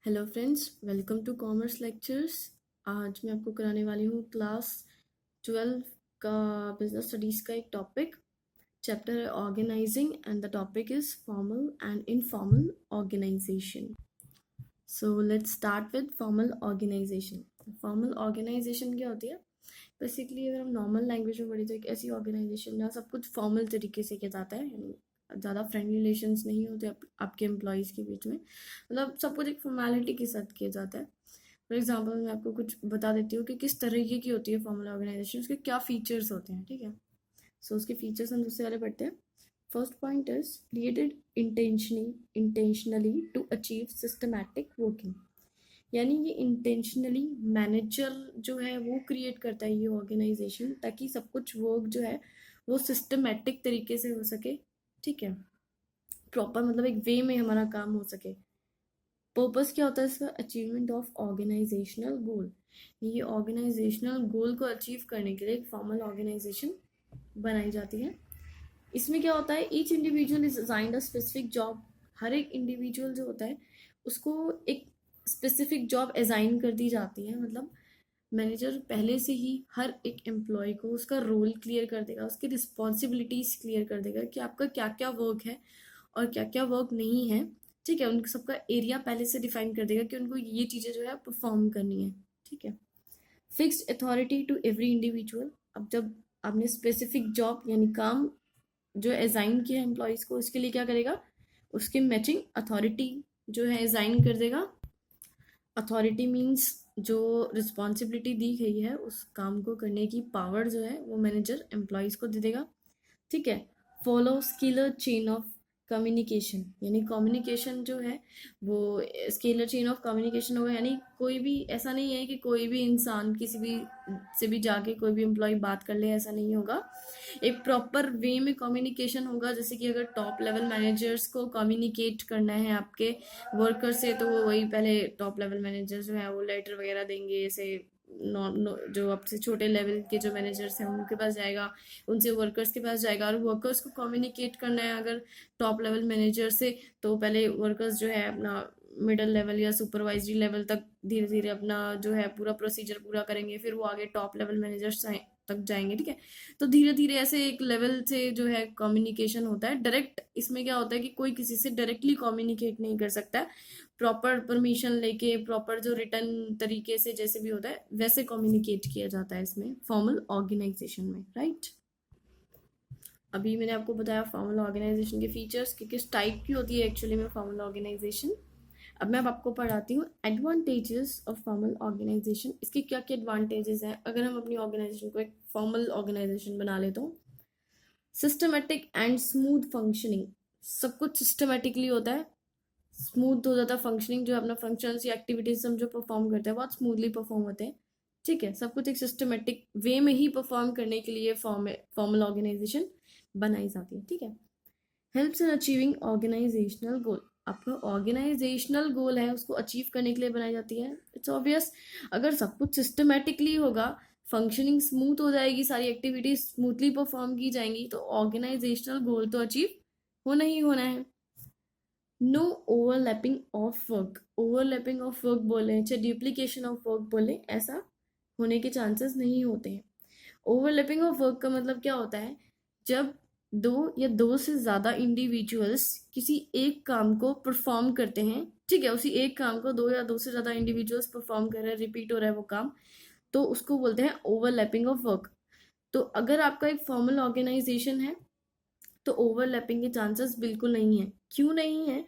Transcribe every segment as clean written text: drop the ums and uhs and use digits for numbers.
Hello friends, welcome to commerce lectures. आज मैं आपको कराने वाली हूँ क्लास 12 का बिजनेस स्टडीज़ का एक टॉपिक। चैप्टर है organising and the topic is formal and informal organisation. So let's start with formal organisation. Formal organisation क्या होती है? बेसिकली अगर हम नॉर्मल लैंग्वेज में पढ़े तो एक ऐसी ऑर्गेनाइजेशन जहाँ सब कुछ फॉर्मल तरीके से किया जाता है, यानी ज़्यादा फ्रेंडली रिलेशंस नहीं होते आपके एम्प्लॉयज़ के बीच में। मतलब सब कुछ एक फॉर्मेलिटी के साथ किया जाता है। फॉर एग्जांपल मैं आपको कुछ बता देती हूँ कि किस तरीके की होती है फॉर्मल ऑर्गेनाइजेशन, उसके क्या फीचर्स होते हैं। ठीक है, सो उसके फीचर्स हम सबसे पहले पढ़ते हैं। First point is created intentionally to achieve systematic working. यानी ये इंटेंशनली मैनेजर जो है वो क्रिएट करता है ये ऑर्गेनाइजेशन, ताकि सब कुछ वर्क जो है वो सिस्टमेटिक तरीके से हो सके। ठीक है, प्रॉपर मतलब एक वे में हमारा काम हो सके। पर्पस क्या होता है इसका? अचीवमेंट ऑफ ऑर्गेनाइजेशनल गोल। ये ऑर्गेनाइजेशनल गोल को अचीव करने के लिए एक फॉर्मल ऑर्गेनाइजेशन बनाई जाती है। इसमें क्या होता है, each individual is assigned a specific job. हर एक इंडिविजुअल जो होता है उसको एक स्पेसिफिक जॉब असाइन कर दी जाती है। मतलब मैनेजर पहले से ही हर एक एम्प्लॉय को उसका रोल क्लियर कर देगा, उसकी रिस्पॉन्सिबिलिटीज क्लियर कर देगा कि आपका क्या क्या वर्क है और क्या क्या वर्क नहीं है। ठीक है, उनका सबका एरिया पहले से डिफाइन कर देगा कि उनको ये चीज़ें जो है परफॉर्म करनी है। ठीक है, fixed authority to every individual. अब जब आपने स्पेसिफिक जॉब यानी काम जो असाइन किया एम्प्लॉयज़ को, उसके लिए क्या करेगा? उसके मैचिंग अथॉरिटी जो है असाइन कर देगा। अथॉरिटी मीन्स जो रिस्पॉन्सिबिलिटी दी गई है उस काम को करने की पावर जो है वो मैनेजर एम्प्लॉयज़ को दे देगा। ठीक है, follow scalar chain of communication. यानी कम्युनिकेशन जो है वो स्केलर चेन ऑफ कम्युनिकेशन होगा। यानी कोई भी ऐसा नहीं है कि कोई भी इंसान किसी भी से भी जाके कोई भी एम्प्लॉय बात कर ले, ऐसा नहीं होगा। एक प्रॉपर वे में कम्युनिकेशन होगा। जैसे कि अगर टॉप लेवल मैनेजर्स को कम्युनिकेट करना है आपके वर्कर से, तो वो वही पहले टॉप लेवल मैनेजर जो है वो लेटर वगैरह देंगे। ऐसे जो आपसे छोटे लेवल के जो मैनेजर्स हैं उनके पास जाएगा, उनसे वर्कर्स के पास जाएगा। और वर्कर्स को कम्युनिकेट करना है अगर टॉप लेवल मैनेजर से, तो पहले वर्कर्स जो है अपना मिडिल लेवल या सुपरवाइजरी लेवल तक धीरे धीरे अपना जो है पूरा प्रोसीजर पूरा करेंगे, फिर वो आगे टॉप लेवल मैनेजर्स तक जाएंगे। ठीक है, तो धीरे धीरे ऐसे एक लेवल से जो है कम्युनिकेशन होता है डायरेक्ट। इसमें क्या होता है कि कोई किसी से डायरेक्टली कम्युनिकेट नहीं कर सकता है। प्रॉपर परमिशन लेके, प्रॉपर जो रिटर्न तरीके से जैसे भी होता है वैसे कम्युनिकेट किया जाता है इसमें फॉर्मल ऑर्गेनाइजेशन में। राइट, अभी मैंने आपको बताया फॉर्मल ऑर्गेनाइजेशन के फीचर्स कि किस टाइप की होती है एक्चुअली में फॉर्मल ऑर्गेनाइजेशन। अब मैं अब आपको पढ़ाती हूँ एडवांटेजेस ऑफ फॉर्मल ऑर्गेनाइजेशन। इसके क्या क्या एडवांटेजेस हैं अगर हम अपनी ऑर्गेनाइजेशन को एक फॉर्मल ऑर्गेनाइजेशन बना ले तो? Systematic and smooth functioning. सब कुछ सिस्टमेटिकली होता है, स्मूथ हो जाता है फंक्शनिंग। जो अपना फंक्शंस या एक्टिविटीज हम जो परफॉर्म करते हैं बहुत स्मूथली परफॉर्म होते हैं। ठीक है, सब कुछ एक सिस्टमेटिक वे में ही परफॉर्म करने के लिए फॉर्मल ऑर्गेनाइजेशन बनाई जाती है। ठीक है, हेल्प्स इन अचीविंग ऑर्गेनाइजेशनल गोल। आपका ऑर्गेनाइजेशनल गोल है उसको अचीव करने के लिए बनाई जाती है। इट्स ऑब्वियस, अगर सब कुछ सिस्टमेटिकली होगा, फंक्शनिंग स्मूथ हो जाएगी, सारी एक्टिविटीज स्मूथली परफॉर्म की जाएंगी, तो ऑर्गेनाइजेशनल गोल तो अचीव होना ही होना है। No overlapping of work. Overlapping of work बोले चाहे ड्यूप्लीकेशन ऑफ वर्क बोले, ऐसा होने के चांसेस नहीं होते हैं। ओवरलैपिंग ऑफ वर्क का मतलब क्या होता है? जब दो या दो से ज़्यादा इंडिविजुअल्स किसी एक काम को परफॉर्म करते हैं। ठीक है, उसी एक काम को दो या दो से ज़्यादा इंडिविजुअल्स परफॉर्म कर रहे हैं, रिपीट हो रहा है वो काम, तो उसको बोलते हैं ओवरलैपिंग ऑफ वर्क। तो अगर आपका एक फॉर्मल ऑर्गेनाइजेशन है तो ओवरलैपिंग के चांसेस बिल्कुल नहीं है। क्यों नहीं है?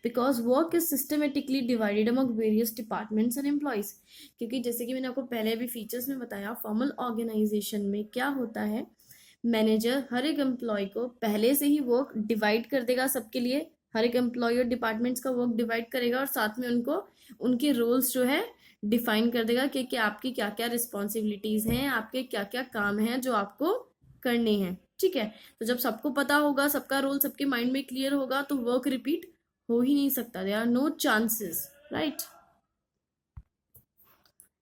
Because work is systematically divided among various departments and employees. क्योंकि जैसे कि मैंने आपको पहले भी फीचर्स में बताया, फॉर्मल ऑर्गेनाइजेशन में क्या होता है, मैनेजर हर एक एम्प्लॉय को पहले से ही वर्क डिवाइड कर देगा सबके लिए। हर एक एम्प्लॉय और डिपार्टमेंट्स का वर्क डिवाइड करेगा और साथ में उनको उनके रोल्स जो है डिफाइन कर देगा कि आपकी क्या क्या रिस्पॉन्सिबिलिटीज हैं, आपके क्या क्या काम हैं जो आपको करने हैं। ठीक है, तो जब सबको पता होगा, सबका रोल सबके माइंड में क्लियर होगा, तो वर्क रिपीट हो ही नहीं सकता। There are no chances. Right,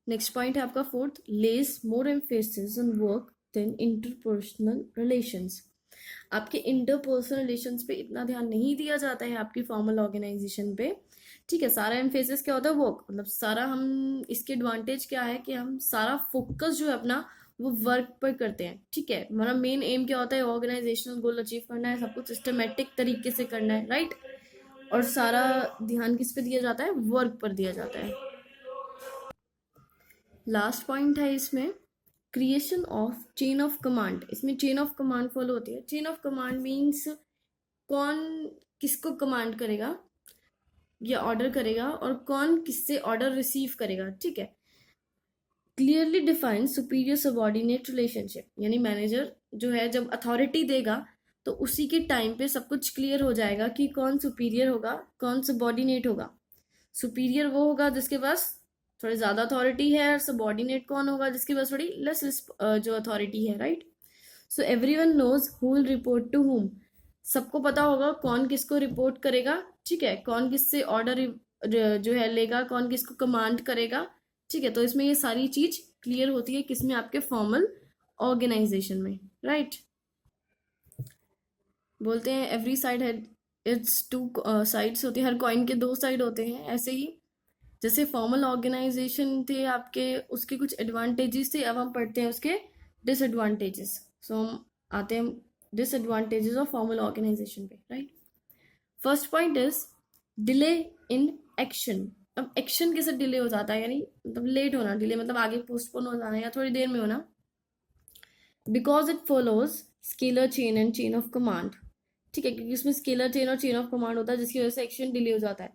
next point है आपका fourth, less more emphasis on work than interpersonal relations. आपके इंटरपर्सनल रिलेशंस पे इतना ध्यान नहीं दिया जाता है आपकी फॉर्मल ऑर्गेनाइजेशन पे, ठीक है। सारा एम्फेसिस क्या होता है, वर्क, मतलब सारा हम, इसके एडवांटेज क्या है कि हम सारा फोकस जो है अपना वो वर्क पर करते हैं। ठीक है, हमारा मेन एम क्या होता है, ऑर्गेनाइजेशनल गोल अचीव करना है, सब कुछ सिस्टमेटिक तरीके से करना है, राइट। और सारा ध्यान किस पे दिया जाता है, वर्क पर दिया जाता है। लास्ट पॉइंट है इसमें, creation of chain of command. इसमें चेन ऑफ कमांड फॉलो होती है। चेन ऑफ कमांड मीन्स कौन किसको कमांड करेगा या ऑर्डर करेगा और कौन किससे ऑर्डर रिसीव करेगा। ठीक है, clearly define superior subordinate relationship, यानी मैनेजर जो है जब अथॉरिटी देगा तो उसी के टाइम पे सब कुछ क्लियर हो जाएगा कि कौन सुपीरियर होगा, कौन सबॉर्डिनेट होगा। सुपीरियर वो होगा जिसके पास थोड़ी ज़्यादा अथॉरिटी है, और सबॉर्डिनेट कौन होगा, जिसके पास थोड़ी लेस जो अथॉरिटी है, right. So everyone knows who will report to whom. सबको पता होगा कौन किसको रिपोर्ट करेगा, ठीक है, कौन किससे ऑर्डर जो है लेगा, कौन किसको कमांड करेगा। ठीक है, तो इसमें ये सारी चीज क्लियर होती है किसमें, आपके फॉर्मल ऑर्गेनाइजेशन में, राइट। बोलते हैं एवरी साइड है इट्स टू साइड्स होती है, हर कॉइन के दो साइड होते हैं। ऐसे ही जैसे फॉर्मल ऑर्गेनाइजेशन थे आपके, उसके कुछ एडवांटेजेस थे, अब हम पढ़ते हैं उसके डिसएडवांटेजेस। सो हम आते हैं डिसएडवांटेजेस ऑफ फॉर्मल ऑर्गेनाइजेशन पे, right. First point is delay in action. अब एक्शन कैसे डिले हो जाता है, यानी मतलब लेट होना, डिले मतलब आगे पोस्टपोन हो जाना या थोड़ी देर में होना। Because it follows scalar chain and chain of command. ठीक है, क्योंकि इसमें स्केलर चेन और चेन ऑफ कमांड होता है जिसकी वजह से एक्शन डिले हो जाता है।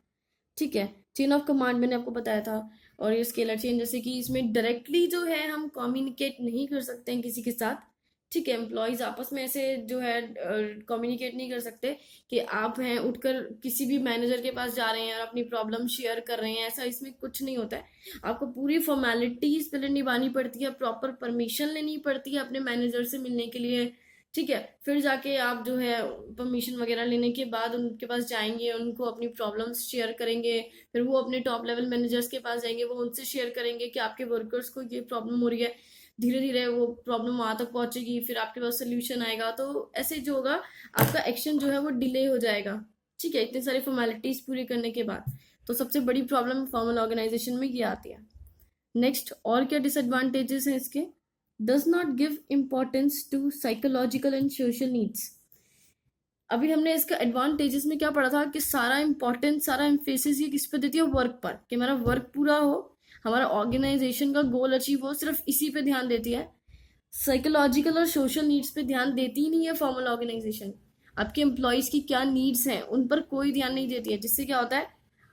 ठीक है, चेन ऑफ कमांड मैंने आपको बताया था, और ये स्केलर चेन जैसे कि इसमें डायरेक्टली जो है हम कम्युनिकेट नहीं कर सकते हैं किसी के साथ। ठीक है, एम्प्लॉयज आपस में ऐसे जो है कम्युनिकेट नहीं कर सकते कि आप हैं उठकर किसी भी मैनेजर के पास जा रहे हैं और अपनी प्रॉब्लम शेयर कर रहे हैं, ऐसा इसमें कुछ नहीं होता है। आपको पूरी फॉर्मेलिटीज पहले निभानी पड़ती है, प्रॉपर परमिशन लेनी पड़ती है अपने मैनेजर से मिलने के लिए। ठीक है, फिर जाके आप जो है परमिशन वगैरह लेने के बाद उनके पास जाएंगे, उनको अपनी प्रॉब्लम्स शेयर करेंगे, फिर वो अपने टॉप लेवल मैनेजर्स के पास जाएंगे, वो उनसे शेयर करेंगे कि आपके वर्कर्स को ये प्रॉब्लम हो रही है। धीरे धीरे वो प्रॉब्लम वहां तक पहुंचेगी, फिर आपके पास सोल्यूशन आएगा। तो ऐसे जो होगा आपका एक्शन जो है वो डिले हो जाएगा। ठीक है, इतनी सारी फॉर्मेलिटीज पूरी करने के बाद। तो सबसे बड़ी प्रॉब्लम फॉर्मल ऑर्गेनाइजेशन में ये आती है। नेक्स्ट, और क्या डिसएडवांटेजेस हैं इसके, does not give importance to psychological and social needs. अभी हमने इसका एडवांटेजेस में क्या पढ़ा था कि सारा इंपॉर्टेंस, सारा एम्फेसिस ये किस पे देती है, वर्क पर, कि हमारा वर्क पूरा हो, हमारा ऑर्गेनाइजेशन का गोल अचीव हो, सिर्फ इसी पे ध्यान देती है। साइकोलॉजिकल और सोशल नीड्स पे ध्यान देती ही नहीं है फॉर्मल ऑर्गेनाइजेशन। आपके एम्प्लॉयज की क्या नीड्स हैं उन पर कोई ध्यान नहीं देती है, जिससे क्या होता है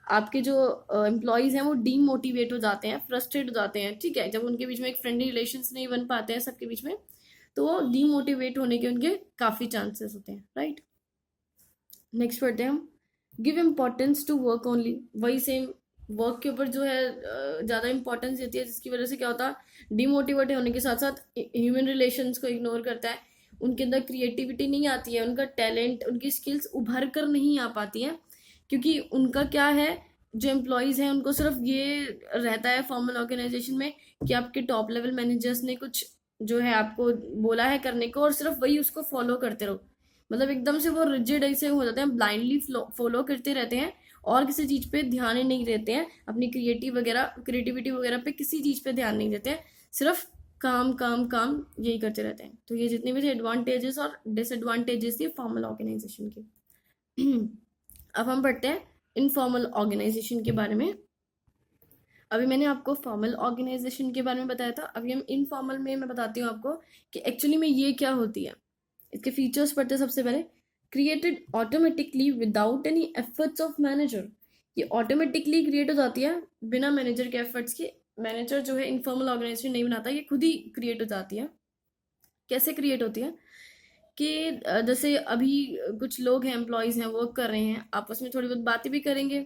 आपके जो एम्प्लॉयज हैं वो डीमोटिवेट हो जाते हैं, फ्रस्ट्रेट हो जाते हैं। ठीक है, जब उनके बीच में एक फ्रेंडली रिलेशंस नहीं बन पाते हैं सबके बीच में, तो वो डीमोटिवेट होने के उनके काफी चांसेस होते हैं, राइट। नेक्स्ट पढ़ते हैं हम, give importance to work only. वही सेम, वर्क के ऊपर जो है ज़्यादा इंपॉर्टेंस देती है, जिसकी वजह से क्या होता है डिमोटिवेट होने के साथ साथ ह्यूमन रिलेशंस को इग्नोर करता है, उनके अंदर क्रिएटिविटी नहीं आती है, उनका टैलेंट, उनकी स्किल्स उभर कर नहीं आ पाती हैं, क्योंकि उनका क्या है, जो एम्प्लॉयज़ हैं उनको सिर्फ ये रहता है फॉर्मल ऑर्गेनाइजेशन में कि आपके टॉप लेवल मैनेजर्स ने कुछ जो है आपको बोला है करने को, और सिर्फ वही उसको फॉलो करते रहो। मतलब एकदम से वो रिजिड ऐसे हो जाते हैं, ब्लाइंडली फॉलो करते रहते हैं, और किसी चीज पे ध्यान ही नहीं देते हैं, अपनी क्रिएटिविटी वगैरह पे किसी चीज पे ध्यान नहीं देते हैं, सिर्फ काम काम काम यही करते रहते हैं। तो ये जितने भी थे एडवांटेजेस और डिसएडवांटेजेस थी फॉर्मल ऑर्गेनाइजेशन के। अब हम पढ़ते हैं इनफॉर्मल ऑर्गेनाइजेशन के बारे में। अभी मैंने आपको फॉर्मल ऑर्गेनाइजेशन के बारे में बताया था, अभी हम इनफॉर्मल में मैं बताती हूँ आपको कि एक्चुअली में ये क्या होती है। इसके फीचर्स पढ़ते हैं सबसे पहले, created automatically without any efforts of manager. ये ऑटोमेटिकली क्रिएट हो जाती है बिना मैनेजर के एफर्ट्स के। मैनेजर जो है इनफॉर्मल ऑर्गेनाइजेशन नहीं बनाता, ये खुद ही क्रिएट हो जाती है। कैसे क्रिएट होती है कि जैसे अभी कुछ लोग हैं, एम्प्लॉयज हैं, वर्क कर रहे हैं, आपस में थोड़ी बहुत बातें भी करेंगे,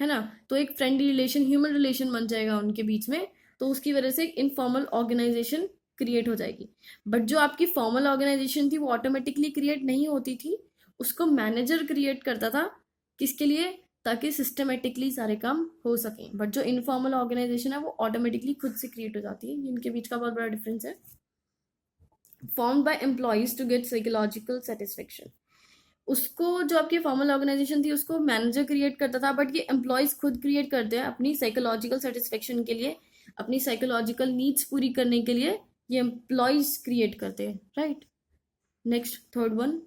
है ना, तो एक फ्रेंडली रिलेशन, ह्यूमन रिलेशन बन जाएगा उनके बीच में, तो उसकी वजह से एक इनफॉर्मल ऑर्गेनाइजेशन क्रिएट हो जाएगी। बट जो आपकी फॉर्मल ऑर्गेनाइजेशन थी वो ऑटोमेटिकली क्रिएट नहीं होती थी, उसको मैनेजर क्रिएट करता था। किसके लिए, ताकि सिस्टमेटिकली सारे काम हो सकें। बट जो इनफॉर्मल ऑर्गेनाइजेशन है वो ऑटोमेटिकली खुद से क्रिएट हो जाती है। इनके बीच का बहुत बड़ा डिफरेंस है। Formed by employees to get psychological satisfaction. उसको जो आपकी फॉर्मल ऑर्गेनाइजेशन थी उसको मैनेजर क्रिएट करता था, बट ये एम्प्लॉयज खुद क्रिएट करते हैं अपनी साइकोलॉजिकल सेटिस्फेक्शन के लिए, अपनी साइकोलॉजिकल नीड्स पूरी करने के लिए ये एम्प्लॉयज क्रिएट करते हैं, right. Next third one,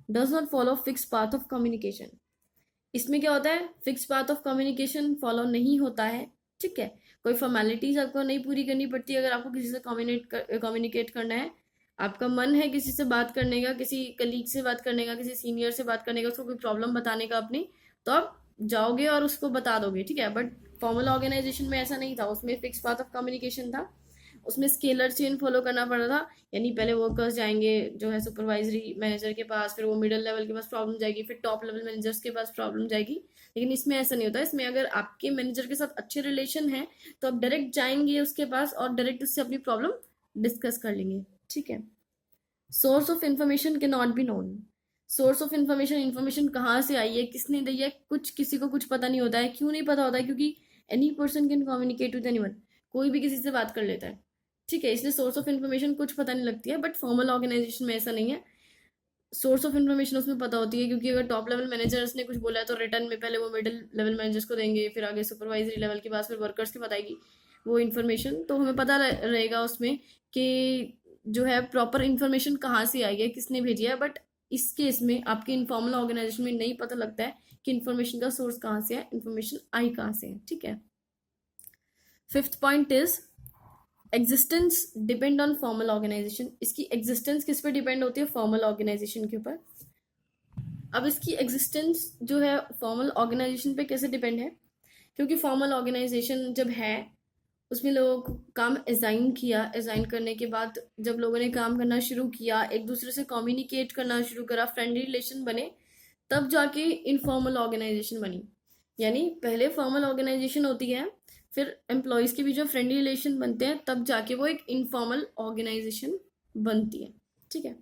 does not follow fix path of communication. इसमें क्या होता है, fix path of communication follow नहीं होता है, ठीक है। कोई फॉर्मेलिटीज आपको नहीं पूरी करनी पड़ती अगर आपको किसी से कम्युनिकेट करना है। आपका मन है किसी से बात करने का, किसी कलीग से बात करने का, किसी सीनियर से बात करने का, उसको कोई प्रॉब्लम बताने का अपनी, तो आप जाओगे और उसको बता दोगे, ठीक है। बट फॉर्मल ऑर्गेनाइजेशन में ऐसा नहीं था, उसमें फिक्स पाथ ऑफ कम्युनिकेशन था, उसमें स्केलर चेन फॉलो करना पड़ा था। यानी पहले वर्कर्स जाएंगे जो है सुपरवाइजरी मैनेजर के पास, फिर वो मिडिल लेवल के पास प्रॉब्लम जाएगी, फिर टॉप लेवल मैनेजर्स के पास प्रॉब्लम जाएगी। लेकिन इसमें ऐसा नहीं होता, इसमें अगर आपके मैनेजर के साथ अच्छे रिलेशन है तो आप डायरेक्ट जाएंगे उसके पास और डायरेक्ट उससे अपनी प्रॉब्लम डिस्कस कर लेंगे, ठीक है। सोर्स ऑफ इन्फॉर्मेशन के not be known. Source of information, information कहाँ से आई है, किसने दी है, कुछ किसी को कुछ पता नहीं होता है। क्यों नहीं पता होता है, क्योंकि any person can communicate with anyone, कोई भी किसी से बात कर लेता है, ठीक है। इसलिए सोर्स ऑफ इन्फॉर्मेशन कुछ पता नहीं लगती है, बट फॉर्मल ऑर्गेनाइजेशन में ऐसा नहीं है। सोर्स ऑफ इन्फॉर्मेशन उसमें पता होती है, क्योंकि अगर टॉप लेवल मैनेजर्स ने कुछ बोला है तो रिटर्न में पहले वो मिडिल लेवल मैनेजर्स को देंगे, फिर आगे सुपरवाइजरी लेवल के पास फिर वर्कर्स की बताएगी वो इन्फॉर्मेशन, तो हमें पता रहेगा उसमें कि जो है प्रॉपर इन्फॉर्मेशन कहाँ से आई है, किसने भेजी है। बट इस केस में आपके इनफॉर्मल ऑर्गेनाइजेशन में नहीं पता लगता है कि इन्फॉर्मेशन का सोर्स कहाँ से है, इन्फॉर्मेशन आई कहाँ से है, ठीक है। Fifth point is existence depend on formal organisation. इसकी एग्जिस्टेंस किस पे डिपेंड होती है, फॉर्मल ऑर्गेनाइजेशन के ऊपर। अब इसकी एग्जिस्टेंस जो है फॉर्मल ऑर्गेनाइजेशन पे कैसे डिपेंड है, क्योंकि फॉर्मल ऑर्गेनाइजेशन जब है उसमें लोगों को काम असाइन किया, असाइन करने के बाद जब लोगों ने काम करना शुरू किया, एक दूसरे से कम्युनिकेट करना शुरू करा, फ्रेंडली रिलेशन बने, तब जाके इनफॉर्मल ऑर्गेनाइजेशन बनी। यानी पहले फॉर्मल ऑर्गेनाइजेशन होती है, फिर एम्प्लॉयज़ के बीच में फ्रेंडली रिलेशन बनते हैं, तब जाके वो एक इनफॉर्मल ऑर्गेनाइजेशन बनती है, ठीक है।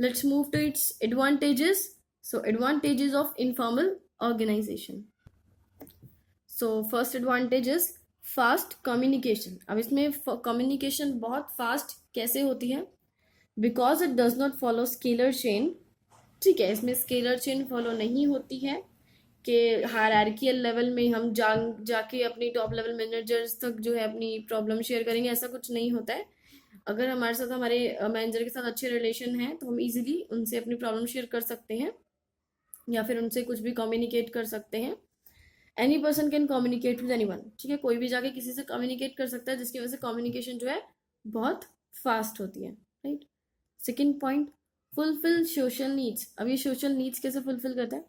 Let's move to its advantages. So advantages of informal organisation. So first advantage is fast communication. अब इसमें कम्युनिकेशन बहुत फास्ट कैसे होती है, because it does not follow scalar chain, ठीक है। इसमें स्केलर चेन फॉलो नहीं होती है कि हायरार्कियल लेवल में हम जाके अपनी टॉप लेवल मैनेजर्स तक जो है अपनी प्रॉब्लम शेयर करेंगे, ऐसा कुछ नहीं होता है। अगर हमारे साथ हमारे मैनेजर के साथ अच्छे रिलेशन है तो हम इजीली उनसे अपनी प्रॉब्लम शेयर कर सकते हैं या फिर उनसे कुछ भी कम्युनिकेट कर सकते हैं। Any person can communicate with anyone, ठीक है। कोई भी जाके किसी से कम्युनिकेट कर सकता है, जिसकी वजह से कम्युनिकेशन जो है बहुत फास्ट होती है, right. Second point, fulfil social needs. अब ये सोशल नीड्स कैसे फुलफिल करता है,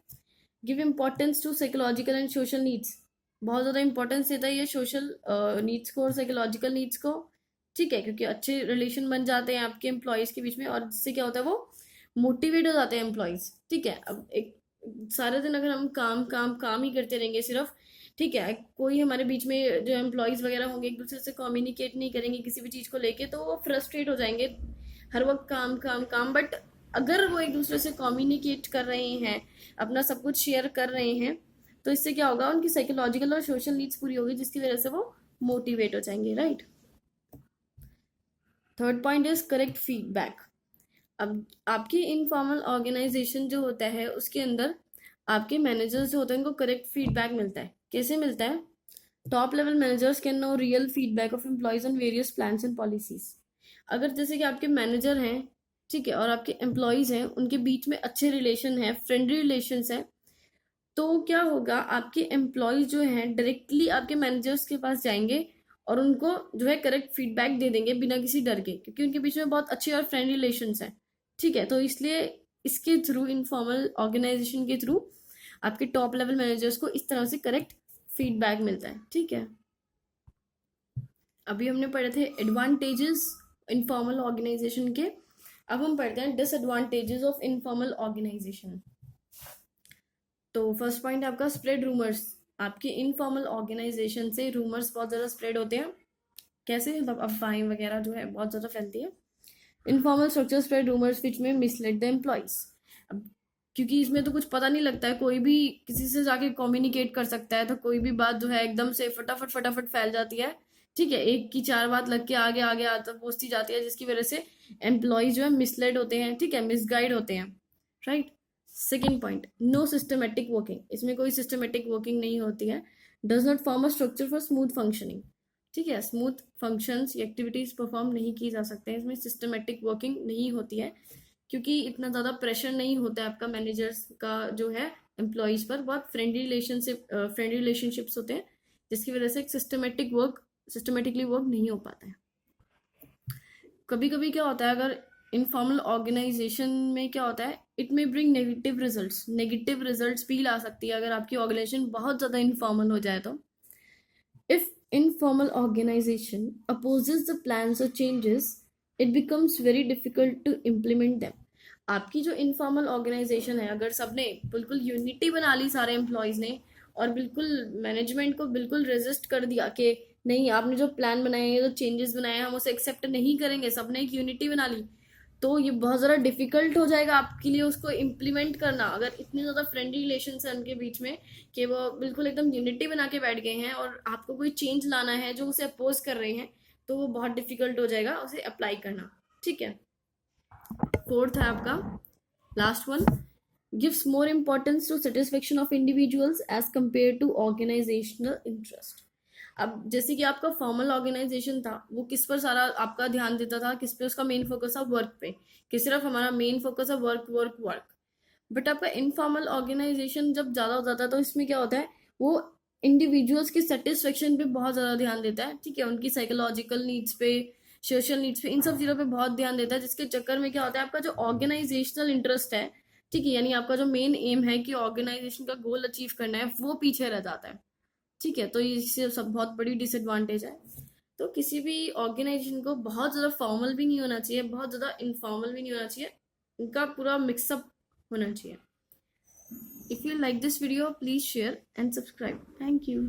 give importance to psychological and social needs. बहुत ज़्यादा इंपॉर्टेंस देता है ये सोशल नीड्स को और साइकोलॉजिकल नीड्स को, ठीक है, क्योंकि अच्छे रिलेशन बन जाते हैं आपके एम्प्लॉयज़ के बीच में, और जिससे क्या होता है वो मोटिवेट हो जाते हैं एम्प्लॉयज़, ठीक है। अब एक सारे दिन अगर हम काम काम काम ही करते रहेंगे सिर्फ, ठीक है, कोई हमारे बीच में जो एम्प्लॉयज़ वगैरह होंगे एक दूसरे से कम्युनिकेट नहीं करेंगे किसी भी चीज़ को लेके, तो वो फ्रस्ट्रेट हो जाएंगे, हर वक्त काम काम काम। बट अगर वो एक दूसरे से कम्युनिकेट कर रहे हैं, अपना सब कुछ शेयर कर रहे हैं, तो इससे क्या होगा, उनकी साइकोलॉजिकल और सोशल नीड्स पूरी होगी, जिसकी वजह से वो मोटिवेट हो जाएंगे, right. Third point is correct feedback. अब आपकी इनफॉर्मल ऑर्गेनाइजेशन जो होता है उसके अंदर आपके मैनेजर्स जो होते हैं उनको करेक्ट फीडबैक मिलता है। कैसे मिलता है, top level managers can know real feedback of employees on various plans and policies. अगर जैसे कि आपके मैनेजर हैं, ठीक है, और आपके एम्प्लॉयज हैं, उनके बीच में अच्छे रिलेशन है, फ्रेंडली रिलेशंस हैं, तो क्या होगा, आपके एम्प्लॉयज जो हैं डायरेक्टली आपके मैनेजर्स के पास जाएंगे और उनको जो है करेक्ट फीडबैक दे देंगे बिना किसी डर के, क्योंकि उनके बीच में बहुत अच्छे और फ्रेंडली रिलेशंस हैं, ठीक है। तो इसलिए इसके थ्रू, इनफॉर्मल ऑर्गेनाइजेशन के थ्रू आपके टॉप लेवल मैनेजर्स को इस तरह से करेक्ट फीडबैक मिलता है, ठीक है। अभी हमने पढ़े थे एडवांटेजेस इनफॉर्मल ऑर्गेनाइजेशन के, अब हम पढ़ते हैं डिसएडवांटेजेस ऑफ इनफॉर्मल ऑर्गेनाइजेशन। तो फर्स्ट पॉइंट आपका स्प्रेड रूमर्स। आपके इनफॉर्मल ऑर्गेनाइजेशन से रूमर्स बहुत ज़्यादा स्प्रेड होते हैं। कैसे, मतलब अफवाहें वगैरह जो है बहुत ज़्यादा फैलती है। इनफॉर्मल स्ट्रक्चर स्प्रेड रूमर्स विच में मिसलेड द एम्प्लॉयज। अब क्योंकि इसमें तो कुछ पता नहीं लगता है, कोई भी किसी से जाके कम्युनिकेट कर सकता है, तो कोई भी बात जो है एकदम से फटाफट फटाफट फैल जाती है, ठीक है। एक की चार बात लग के आगे आगे आता पहुंचती जाती है, जिसकी वजह से एम्प्लॉयज जो है मिसलेड होते हैं, ठीक है, मिसगाइड होते हैं, right. Second point, no systematic working, इसमें कोई सिस्टमेटिक वर्किंग नहीं होती है। Does not form a structure for smooth functioning, ठीक है, स्मूथ फंक्शंस या एक्टिविटीज परफॉर्म नहीं की जा सकते हैं, इसमें सिस्टमेटिक वर्किंग नहीं होती है, क्योंकि इतना ज़्यादा प्रेशर नहीं होता है आपका मैनेजर्स का जो है एम्प्लॉयज़ पर, बहुत फ्रेंडली रिलेशनशिप्स होते हैं, जिसकी वजह से एक सिस्टमेटिकली वर्क नहीं हो पाता है। कभी कभी क्या होता है, अगर इनफॉर्मल ऑर्गेनाइजेशन में क्या होता है, it may bring negative results भी ला सकती है अगर आपकी ऑर्गेनाइजेशन बहुत ज़्यादा इनफॉर्मल हो जाए तो। If informal organization opposes the plans और changes, it becomes very difficult to implement them. आपकी जो इनफॉर्मल ऑर्गेनाइजेशन है, अगर सबने बिल्कुल यूनिटी बना ली सारे एम्प्लॉयज़ ने, और बिल्कुल मैनेजमेंट को बिल्कुल रेजिस्ट कर दिया कि नहीं, आपने जो प्लान बनाए हैं, जो चेंजेस बनाए हैं, हम उसे एक्सेप्ट नहीं करेंगे, सबने एक यूनिटी बना ली, तो ये बहुत ज़्यादा डिफिकल्ट हो जाएगा आपके लिए उसको इम्प्लीमेंट करना। अगर इतनी ज़्यादा फ्रेंडली रिलेशन है उनके बीच में कि वो बिल्कुल एकदम यूनिटी बना के बैठ गए हैं, और आपको कोई चेंज लाना है जो उसे अपोज कर रहे हैं, तो वो बहुत डिफिकल्ट हो जाएगा उसे अप्लाई करना, ठीक है। फोर्थ है आपका last one, gives more importance to satisfaction of individuals as compare to organisational interest. अब जैसे कि आपका फॉर्मल ऑर्गेनाइजेशन था, वो किस पर सारा आपका ध्यान देता था, किस पे उसका मेन फोकस था, वर्क पे, कि सिर्फ हमारा मेन फोकस है वर्क वर्क वर्क। बट आपका इनफॉर्मल ऑर्गेनाइजेशन जब ज़्यादा हो जाता है, तो इसमें क्या होता है, वो इंडिविजुअल्स की सेटिस्फेक्शन पे बहुत ज़्यादा ध्यान देता है, ठीक है, उनकी साइकोलॉजिकल नीड्स पे, सोशल नीड्स पे, इन सब चीज़ों पे बहुत ध्यान देता है, जिसके चक्कर में क्या होता है, आपका जो ऑर्गेनाइजेशनल इंटरेस्ट है, ठीक है, यानी आपका जो मेन एम है कि ऑर्गेनाइजेशन का गोल अचीव करना है, वो पीछे रह जाता है, ठीक है। तो ये सब बहुत बड़ी डिसएडवांटेज है। तो किसी भी ऑर्गेनाइजेशन को बहुत ज़्यादा फॉर्मल भी नहीं होना चाहिए, बहुत ज़्यादा इनफॉर्मल भी नहीं होना चाहिए, इनका पूरा मिक्सअप होना चाहिए। If you like this video, please share and subscribe. Thank you.